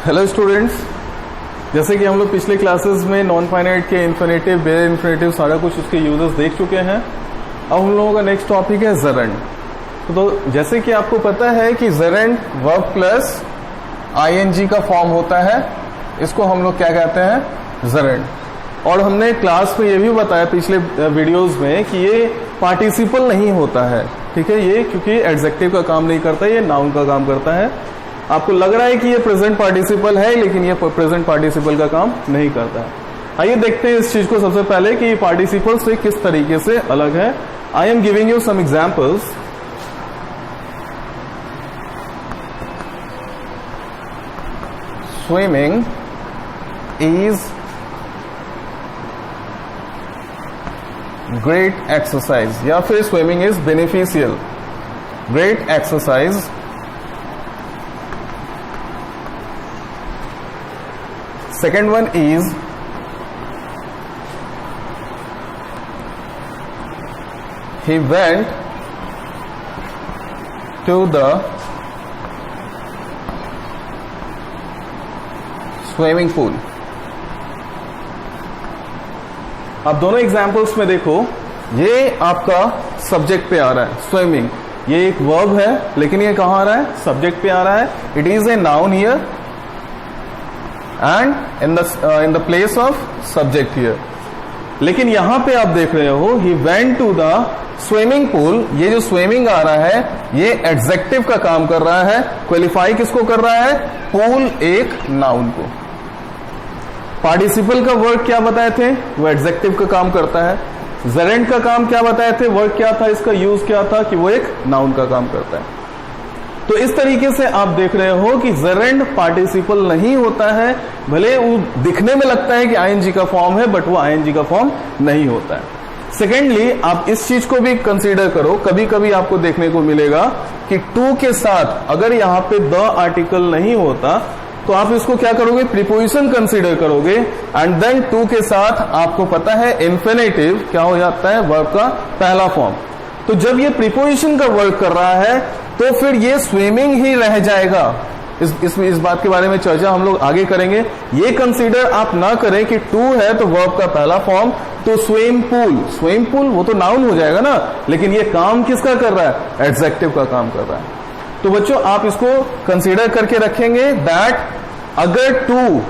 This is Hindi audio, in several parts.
हेलो स्टूडेंट्स, जैसे कि हम लोग पिछले क्लासेस में नॉन फाइनाइट के इन्फिनेटिव, बेयर इन्फिनेटिव, सारा कुछ उसके यूजर्स देख चुके हैं। अब हम लोगों का नेक्स्ट टॉपिक है जेरेंड। तो जैसे कि आपको पता है कि जेरेंड वर्ब प्लस आईएनजी का फॉर्म होता है, इसको हम लोग क्या कहते हैं, जेरेंड। और हमने क्लास में ये भी बताया पिछले वीडियोस में कि ये पार्टिसिपल नहीं होता है, ठीक है, ये क्योंकि एडजेक्टिव का काम नहीं करता, ये नाउन का काम करता है। आपको लग रहा है कि ये प्रेजेंट पार्टिसिपल है, लेकिन ये प्रेजेंट पार्टिसिपल का काम नहीं करता है। आइए देखते हैं इस चीज को सबसे पहले कि पार्टिसिपल से किस तरीके से अलग है। I am giving you some examples. Swimming is great exercise, या फिर swimming is beneficial, great exercise. Second one is he went to the swimming pool. अब दोनों एग्जाम्पल्स में देखो, ये आपका सब्जेक्ट पे आ रहा है स्विमिंग, ये एक वर्ब है, लेकिन ये कहां आ रहा है, सब्जेक्ट पे आ रहा है। It is a noun here and in the place of subject here. लेकिन यहां पे आप देख रहे हो he went to the swimming pool, ये जो स्विमिंग आ रहा है ये एडजेक्टिव का काम कर रहा है। क्वालिफाई किसको कर रहा है, पूल एक नाउन को। पार्टिसिपल का वर्क क्या बताए थे, वो एडजेक्टिव का काम करता है। जेरेंड का काम क्या बताए थे, वर्क क्या था, इसका यूज क्या था, कि वो एक नाउन का काम करता है। तो इस तरीके से आप देख रहे हो कि जेरेंड पार्टिसिपल नहीं होता है, भले वो दिखने में लगता है कि आईएनजी का फॉर्म है, बट वो आईएनजी का फॉर्म नहीं होता है। सेकेंडली, आप इस चीज को भी कंसीडर करो, कभी कभी आपको देखने को मिलेगा कि टू के साथ अगर यहां पे द आर्टिकल नहीं होता तो आप इसको क्या करोगे, प्रीपोजिशन कंसीडर करोगे, एंड देन टू के साथ आपको पता है इन्फिनेटिव क्या हो जाता है, वर्ब का पहला फॉर्म। तो जब ये प्रीपोजिशन का वर्क कर रहा है तो फिर ये स्विमिंग ही रह जाएगा। इस बात के बारे में चर्चा हम लोग आगे करेंगे। ये कंसीडर आप ना करें कि टू है तो वर्ब का पहला फॉर्म, तो स्विम पूल, स्विम पूल वो तो नाउन हो जाएगा ना, लेकिन ये काम किसका कर रहा है, एडजेक्टिव का काम कर रहा है। तो बच्चों आप इसको कंसीडर करके रखेंगे दैट अगर टू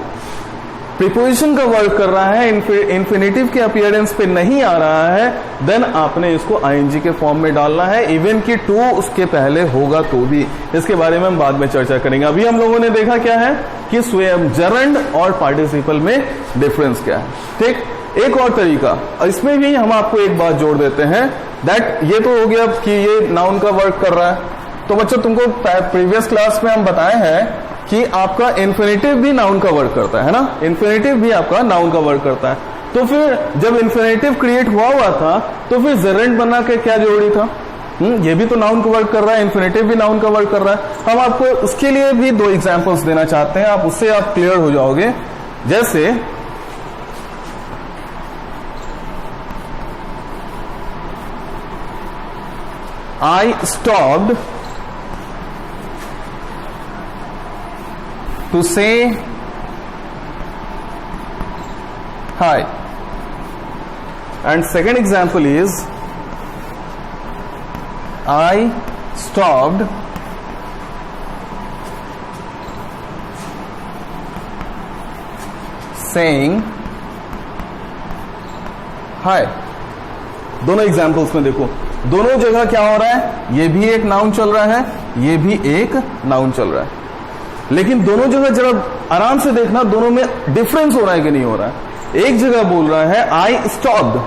प्रीपोजिशन का वर्क कर रहा है, इन्फिनेटिव के अपीयरेंस पे नहीं आ रहा है, देन आपने इसको आईएनजी के फॉर्म में डालना है, इवन कि टू उसके पहले होगा तो भी। इसके बारे में हम बाद में चर्चा करेंगे। अभी हम लोगों ने देखा क्या है कि जेरेंड और पार्टिसिपल में डिफरेंस क्या है। ठीक, एक और तरीका, इसमें भी हम आपको एक बात जोड़ देते हैं दैट ये तो हो गया कि ये नाउन का वर्क कर रहा है। तो बच्चों तुमको प्रीवियस क्लास में हम बताए हैं कि आपका इन्फिनेटिव भी नाउन का वर्क करता है ना, इन्फिनेटिव भी आपका नाउन का वर्क करता है। तो फिर जब इन्फिनेटिव क्रिएट हुआ था तो फिर जेरेंड बना के क्या जरूरी था, ये भी तो नाउन का वर्क कर रहा है, इन्फिनेटिव भी नाउन का वर्क कर रहा है। हम आपको उसके लिए भी दो एग्जांपल्स देना चाहते हैं, आप उससे आप क्लियर हो जाओगे। जैसे I stopped to say hi, and second example is I stopped saying hi। दोनों एग्जाम्पल्स में देखो, दोनों जगह क्या हो रहा है, ये भी एक नाउन चल रहा है, ये भी एक नाउन चल रहा है, लेकिन दोनों जगह जरा आराम से देखना, दोनों में डिफरेंस हो रहा है कि नहीं हो रहा है। एक जगह बोल रहा है आई स्टॉप्ड,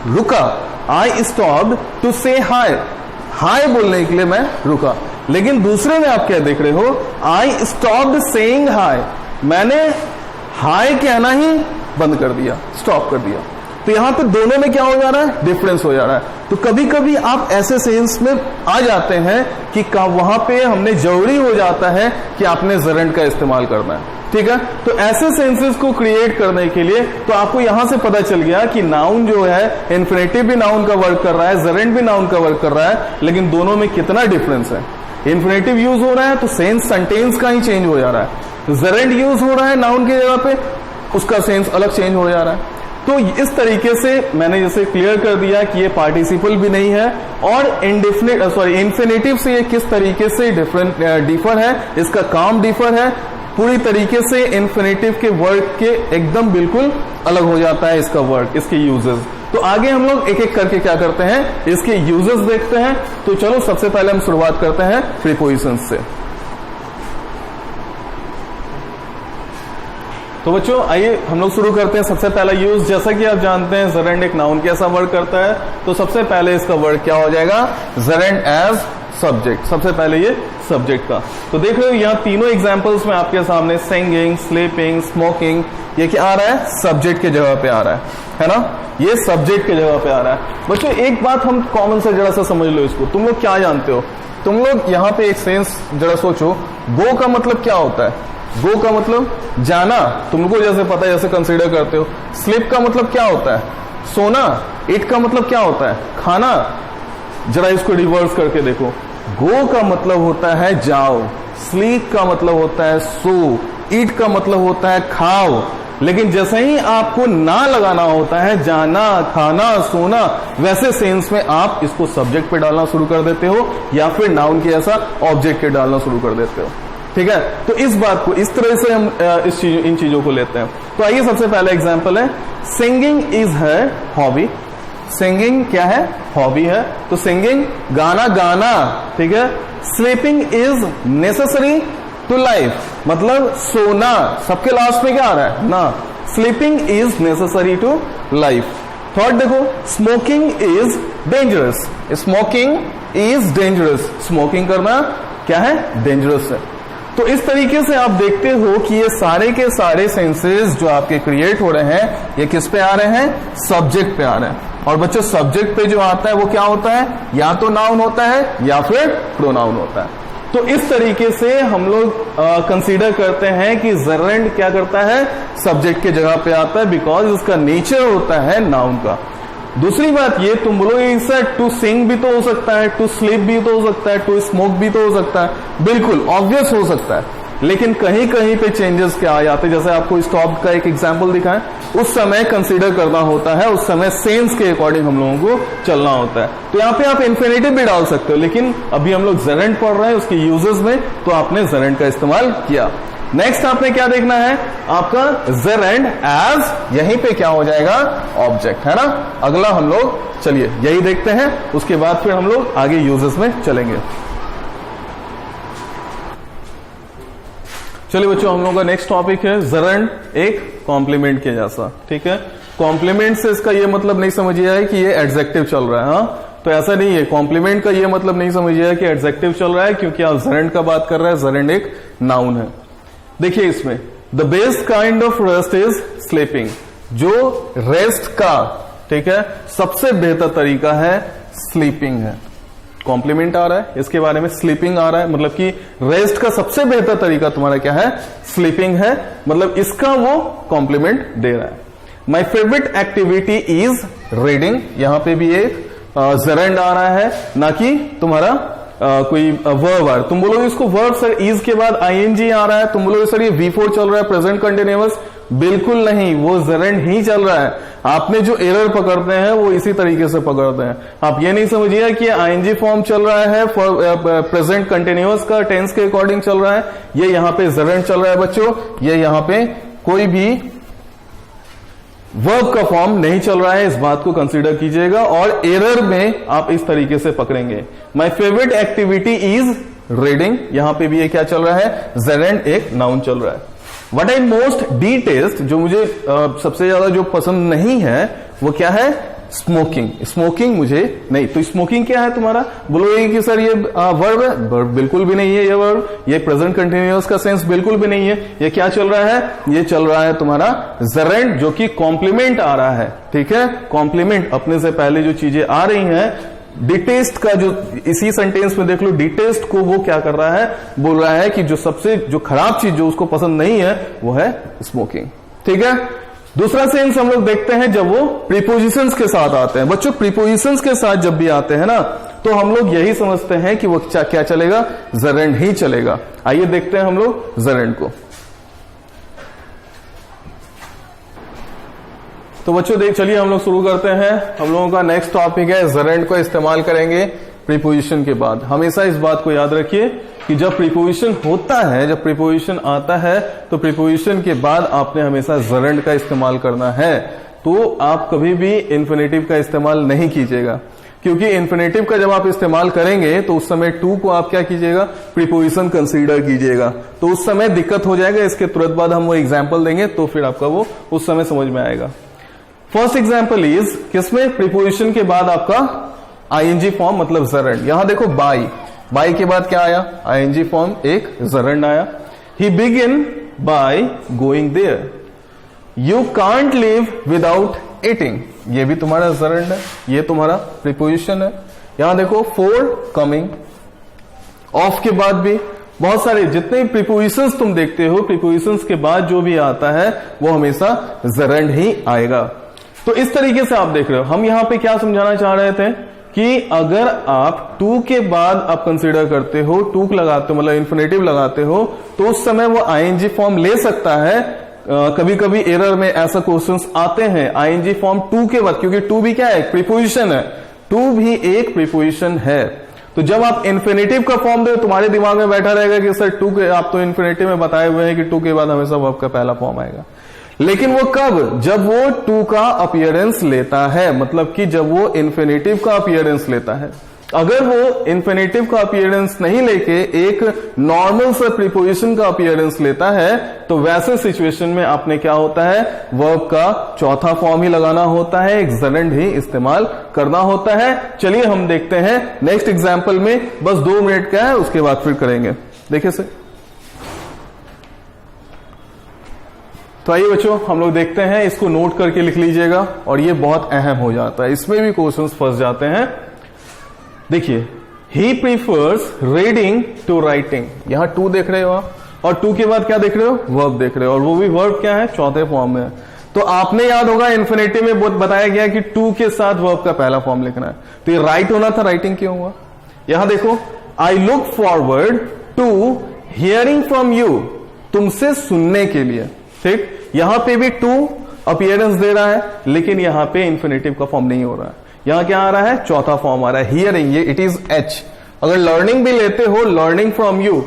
रुका, आई स्टॉप्ड टू से हाय, हाय बोलने के लिए मैं रुका। लेकिन दूसरे में आप क्या देख रहे हो, आई स्टॉप्ड सेइंग हाय, मैंने हाय कहना ही बंद कर दिया, स्टॉप कर दिया। तो यहां पे दोनों में क्या हो जा रहा है, डिफरेंस हो जा रहा है। तो कभी कभी आप ऐसे सेंस में आ जाते हैं कि वहां पे हमने जरूरी हो जाता है कि आपने जेरेंड का इस्तेमाल करना है। ठीक है, तो ऐसे सेंसेस को क्रिएट करने के लिए तो आपको यहां से पता चल गया कि नाउन जो है, इन्फिनेटिव भी नाउन का वर्क कर रहा है, जेरेंड भी नाउन का वर्क कर रहा है, लेकिन दोनों में कितना डिफरेंस है। इन्फिनेटिव यूज हो रहा है तो सेंस सेंटेंस का ही चेंज हो जा रहा है, जरेंड यूज हो रहा है नाउन की जगह पे, उसका सेंस अलग चेंज हो जा रहा है। तो इस तरीके से मैंने जैसे क्लियर कर दिया कि ये पार्टिसिपल भी नहीं है, और इंफिनिटिव से ये किस तरीके से डिफर है, इसका काम डिफर है, पूरी तरीके से इंफिनिटिव के वर्ड के एकदम बिल्कुल अलग हो जाता है इसका वर्ड, इसके यूजेस। तो आगे हम लोग एक एक करके क्या करते हैं, इसके यूजेस देखते हैं। तो चलो सबसे पहले हम शुरुआत करते हैं प्रीपोजिशंस से। तो बच्चों आइए हम लोग शुरू करते हैं। सबसे पहला यूज, जैसा कि आप जानते हैं जेरेंड एक नाउन कैसा वर्ड करता है, तो सबसे पहले इसका वर्ड क्या हो जाएगा, जेरेंड एज सब्जेक्ट। सबसे पहले ये सब्जेक्ट का, तो देख रहे हो यहाँ तीनों एग्जांपल्स में आपके सामने सिंगिंग, स्लीपिंग, स्मोकिंग, ये क्या आ रहा है, सब्जेक्ट के जगह पे आ रहा है ना, ये सब्जेक्ट के जगह पे आ रहा है। बच्चों एक बात हम कॉमन से जरा सा समझ लो इसको, तुम लोग क्या जानते हो, तुम लोग यहाँ पे एक सेंस जरा सोचो, गो का मतलब क्या होता है, गो का मतलब जाना, तुमको जैसे पता है, जैसे कंसीडर करते हो। स्लीप का मतलब क्या होता है, सोना। ईट का मतलब क्या होता है, खाना। जरा इसको रिवर्स करके देखो, गो का मतलब होता है जाओ, स्लीप का मतलब होता है सो, ईट का मतलब होता है खाओ। लेकिन जैसे ही आपको ना लगाना होता है, जाना, खाना, सोना, वैसे सेंस में आप इसको सब्जेक्ट पे डालना शुरू कर देते हो, या फिर नाउन के ऐसा ऑब्जेक्ट के डालना शुरू कर देते हो। ठीक है, तो इस बात को इस तरह से हम इन चीजों को लेते हैं। तो आइए सबसे पहला एग्जांपल है, सिंगिंग इज है हॉबी। सिंगिंग क्या है, हॉबी है। तो सिंगिंग गाना गाना, ठीक है। Sleeping is necessary to life, मतलब सोना। सबके लास्ट में क्या आ रहा है, ना। Sleeping is necessary to life. Third देखो, smoking is dangerous. Smoking is dangerous, smoking करना क्या है, डेंजरस है। तो इस तरीके से आप देखते हो कि ये सारे के सारे सेंसेस जो आपके क्रिएट हो रहे हैं, ये किस पे आ रहे हैं, सब्जेक्ट पे आ रहे हैं। और बच्चों सब्जेक्ट पे जो आता है वो क्या होता है, या तो नाउन होता है या फिर प्रोनाउन होता है। तो इस तरीके से हम लोग कंसीडर करते हैं कि जेरेंड क्या करता है, सब्जेक्ट के जगह पे आता है, बिकॉज इसका नेचर होता है नाउन का। दूसरी बात ये, तुम बोलोगे सर टू सिंग भी तो हो सकता है, टू स्लीप भी तो हो सकता है, टू स्मोक भी तो हो सकता है। बिल्कुल ऑब्वियस हो सकता है, लेकिन कहीं कहीं पे चेंजेस क्या आ जाते हैं। जैसे आपको स्टॉप का एक एग्जांपल दिखाएं, उस समय कंसीडर करना होता है, उस समय सेंस के अकॉर्डिंग हम लोगों को चलना होता है। तो यहाँ पे आप इन्फिनिटिव भी डाल सकते हो, लेकिन अभी हम लोग जेरेंड पढ़ रहे हैं उसके यूजेस में, तो आपने जेरेंड का इस्तेमाल किया। नेक्स्ट आपने क्या देखना है, आपका जेरेंड एज, यहीं पे क्या हो जाएगा, ऑब्जेक्ट, है ना। अगला हम लोग चलिए यही देखते हैं, उसके बाद फिर हम लोग आगे यूजेस में चलेंगे। चलिए बच्चों, हम लोगों का नेक्स्ट टॉपिक है जेरेंड एक कॉम्प्लीमेंट के जैसा। ठीक है, कॉम्प्लीमेंट से इसका ये मतलब नहीं समझिए कि ये एडजेक्टिव चल रहा है, हाँ, तो ऐसा नहीं है। कॉम्प्लीमेंट का ये मतलब नहीं समझिए कि एडजेक्टिव चल रहा है, क्योंकि आप जेरेंड का बात कर रहे हैं, जेरेंड एक नाउन है। देखिए इसमें the best kind of rest is sleeping, जो रेस्ट का, ठीक है, सबसे बेहतर तरीका है स्लीपिंग है। कॉम्प्लीमेंट आ रहा है, इसके बारे में स्लीपिंग आ रहा है, मतलब कि रेस्ट का सबसे बेहतर तरीका तुम्हारा क्या है, स्लीपिंग है, मतलब इसका वो कॉम्प्लीमेंट दे रहा है। My favourite activity is reading, यहां पे भी एक जेरेंड आ रहा है, ना कि तुम्हारा कोई वर्ब आ, तुम बोलोगे इसको वर्ब सर इज के बाद आईएनजी आ रहा है, तुम बोलोगे सर ये V4 चल रहा है, प्रेजेंट कंटिन्यूअस। बिल्कुल नहीं, वो जेरेंड ही चल रहा है। आपने जो एरर पकड़ते हैं वो इसी तरीके से पकड़ते हैं। आप ये नहीं समझिए कि आईएनजी फॉर्म चल रहा है, प्रेजेंट कंटिन्यूअस का टेंस के अकॉर्डिंग चल रहा है, ये यहां पे जेरेंड चल रहा है बच्चों, ये यहां पे कोई भी वर्ब का फॉर्म नहीं चल रहा है, इस बात को कंसीडर कीजिएगा। और एरर में आप इस तरीके से पकड़ेंगे, my favourite activity is reading, यहां पे भी ये क्या चल रहा है, जेरेंड एक नाउन चल रहा है। व्हाट आई मोस्ट डिटेस्ट, जो मुझे सबसे ज्यादा जो पसंद नहीं है वो क्या है, स्मोकिंग। स्मोकिंग मुझे नहीं, तो स्मोकिंग क्या है तुम्हारा, बोलोगे कि सर ये वर्ब है, वर्ब बिल्कुल भी नहीं है ये वर्ब, ये प्रेजेंट कंटिन्यूअस का सेंस बिल्कुल भी नहीं है। ये क्या चल रहा है, ये चल रहा है तुम्हारा जेरेंड, जो कि कॉम्प्लीमेंट आ रहा है। ठीक है, कॉम्प्लीमेंट, अपने से पहले जो चीजें आ रही हैं, डिटेस्ट का जो इसी सेंटेंस में देख लो, डिटेस्ट को वो क्या कर रहा है, बोल रहा है कि जो सबसे जो खराब चीज जो उसको पसंद नहीं है वो है स्मोकिंग। ठीक है, दूसरा सेंस हम लोग देखते हैं जब वो प्रीपोजिशंस के साथ आते हैं। बच्चों प्रीपोजिशंस के साथ जब भी आते हैं ना, तो हम लोग यही समझते हैं कि वो क्या चलेगा, जेरेंड ही चलेगा। आइए देखते हैं हम लोग जेरेंड को। तो बच्चों चलिए हम लोग शुरू करते हैं। हम लोगों का नेक्स्ट टॉपिक है जेरेंड को इस्तेमाल करेंगे प्रीपोजिशन के बाद। हमेशा इस बात को याद रखिए कि जब प्रीपोजिशन होता है, जब प्रीपोजिशन आता है, तो प्रीपोजिशन के बाद आपने हमेशा जेरेंड का इस्तेमाल करना है। तो आप कभी भी इन्फिनेटिव का इस्तेमाल नहीं कीजिएगा, क्योंकि इन्फिनेटिव का जब आप इस्तेमाल करेंगे तो उस समय टू को आप क्या कीजिएगा, प्रीपोजिशन कंसीडर कीजिएगा। तो उस समय दिक्कत हो जाएगा। इसके तुरंत बाद हम वो एग्जाम्पल देंगे तो फिर आपका वो उस समय समझ में आएगा। फर्स्ट एग्जाम्पल इज किसमें, प्रीपोजिशन के बाद आपका आईएनजी फॉर्म मतलब जेरेंड। यहां देखो बाय के बाद क्या आया, आईएनजी फॉर्म एक जेरेंड आया। He begin by going there. You can't live without eating, ये भी तुम्हारा जेरेंड है, ये तुम्हारा प्रीपोजिशन है। यहां देखो फॉर कमिंग। ऑफ के बाद भी बहुत सारे जितने प्रीपोजिशंस तुम देखते हो, प्रीपोजिशंस के बाद जो भी आता है वो हमेशा जेरेंड ही आएगा। तो इस तरीके से आप देख रहे हो। हम यहां पे क्या समझाना चाह रहे थे कि अगर आप टू के बाद आप कंसीडर करते हो, टू लगाते हो मतलब इन्फिनेटिव लगाते हो, तो उस समय वो आईएनजी फॉर्म ले सकता है। कभी कभी एरर में ऐसा क्वेश्चंस आते हैं आईएनजी फॉर्म टू के बाद, क्योंकि टू भी क्या है, प्रीपोजिशन है। टू भी एक प्रीपोजिशन है। तो जब आप इन्फिनेटिव का फॉर्म दो, तुम्हारे दिमाग में बैठा रहेगा कि सर टू के, आप तो इन्फिनेटिव में बताए हुए हैं कि टू के बाद हमेशा वर्ब का पहला फॉर्म आएगा। लेकिन वो कब, जब वो टू का अपीयरेंस लेता है, मतलब कि जब वो इन्फिनेटिव का अपीयरेंस लेता है। अगर वो इन्फिनेटिव का अपीयरेंस नहीं लेके एक नॉर्मल सा प्रीपोजिशन का अपीयरेंस लेता है, तो वैसे सिचुएशन में आपने क्या होता है, वर्ब का चौथा फॉर्म ही लगाना होता है, एक जेरेंड ही इस्तेमाल करना होता है। चलिए हम देखते हैं नेक्स्ट एग्जांपल में। बस 2 मिनट का है, उसके बाद फिर करेंगे। देखिए से, तो आइए बच्चों हम लोग देखते हैं। इसको नोट करके लिख लीजिएगा, और ये बहुत अहम हो जाता है, इसमें भी क्वेश्चंस फंस जाते हैं। देखिए, ही प्रीफर्स रीडिंग टू राइटिंग। यहां टू देख रहे हो आप, और टू के बाद क्या देख रहे हो, वर्ब देख रहे हो, और वो भी वर्ब क्या है, चौथे फॉर्म में है। तो आपने याद होगा इन्फिनेटिव में बताया गया कि टू के साथ वर्ब का पहला फॉर्म लिखना है, तो ये राइट होना था, राइटिंग क्यों हुआ। यहां देखो, I look forward to hearing from you, तुमसे सुनने के लिए। ठीक, यहां पे भी टू अपीयरेंस दे रहा है, लेकिन यहां पे इन्फिनेटिव का फॉर्म नहीं हो रहा है। यहां क्या आ रहा है, चौथा फॉर्म आ रहा है, हियरिंग, ये इट इज एच। अगर लर्निंग भी लेते हो, learning from you,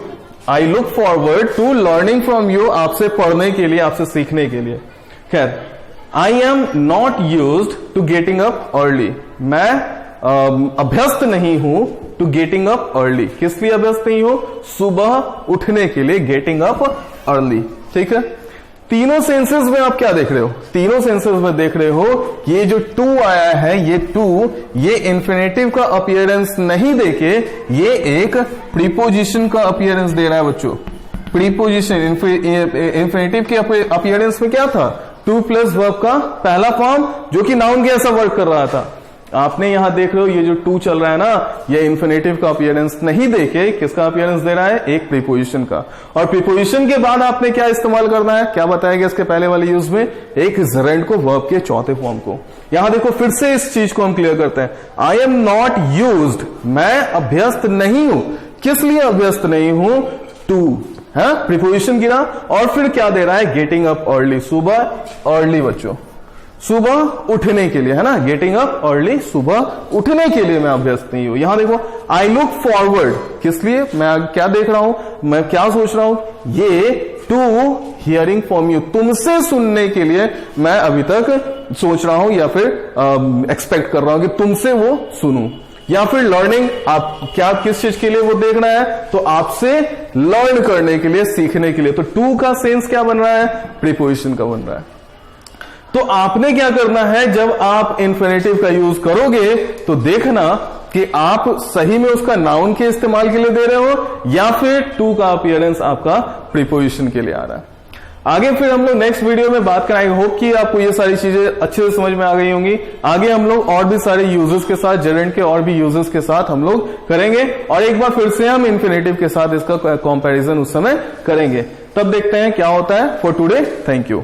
I look forward to learning from you, आपसे पढ़ने के लिए, आपसे सीखने के लिए। खैर, I am not used to getting up early, मैं अभ्यस्त नहीं हूं टू गेटिंग अप अर्ली। किस लिए अभ्यस्त नहीं हूं, सुबह उठने के लिए, गेटिंग अप अर्ली। ठीक है, तीनों सेंसेस में आप क्या देख रहे हो, तीनों सेंसेस में देख रहे हो ये जो टू आया है, ये टू, ये इन्फिनेटिव का अपीयरेंस नहीं देके ये एक प्रीपोजिशन का अपीयरेंस दे रहा है बच्चों। प्रीपोजिशन इन्फिनेटिव के अपीयरेंस में क्या था, टू प्लस वर्ब का पहला फॉर्म, जो कि नाउन के ऐसा वर्क कर रहा था। आपने यहां देख रहे हो ये जो टू चल रहा है ना, ये इन्फिनेटिव का अपीयरेंस नहीं देके किसका अपीयरेंस दे रहा है, एक प्रीपोजिशन का। और प्रीपोजिशन के बाद आपने क्या इस्तेमाल करना है, क्या बताया गया इसके पहले वाले यूज में, एक जेरेंड को, वर्ब के चौथे फॉर्म को। यहां देखो फिर से इस चीज को हम क्लियर करते हैं। आई एम नॉट यूज्ड, मैं अभ्यस्त नहीं हूं। किस लिए अभ्यस्त नहीं हूं, टू है, प्रीपोजिशन गिरा, और फिर क्या दे रहा है, गेटिंग अप अर्ली, सुबह अर्ली बच्चों, सुबह उठने के लिए, है ना, गेटिंग अप अर्ली, सुबह उठने के लिए मैं अभ्यस्त नहीं हूं। यहां देखो, आई लुक फॉरवर्ड, किस लिए, मैं क्या देख रहा हूं, मैं क्या सोच रहा हूं, ये टू हियरिंग फ्रॉम यू, तुमसे सुनने के लिए मैं अभी तक सोच रहा हूं, या फिर एक्सपेक्ट कर रहा हूं कि तुमसे वो सुनूं। या फिर लर्निंग, आप क्या किस चीज के लिए वो देखना है, तो आपसे लर्न करने के लिए, सीखने के लिए। तो टू का सेंस क्या बन रहा है, प्रीपोजिशन का बन रहा है। तो आपने क्या करना है, जब आप इन्फिनेटिव का यूज करोगे तो देखना कि आप सही में उसका नाउन के इस्तेमाल के लिए दे रहे हो, या फिर टू का अपीयरेंस आपका प्रीपोजिशन के लिए आ रहा है। आगे फिर हम लोग नेक्स्ट वीडियो में बात कराएंगे। होप कि आपको ये सारी चीजें अच्छे से समझ में आ गई होंगी। आगे हम लोग और भी सारे यूजेस के साथ, जेरेंड के और भी यूजेस के साथ हम लोग करेंगे, और एक बार फिर से हम इन्फिनेटिव के साथ इसका कंपैरिजन उस समय करेंगे। तब देखते हैं क्या होता है। For today, thank you.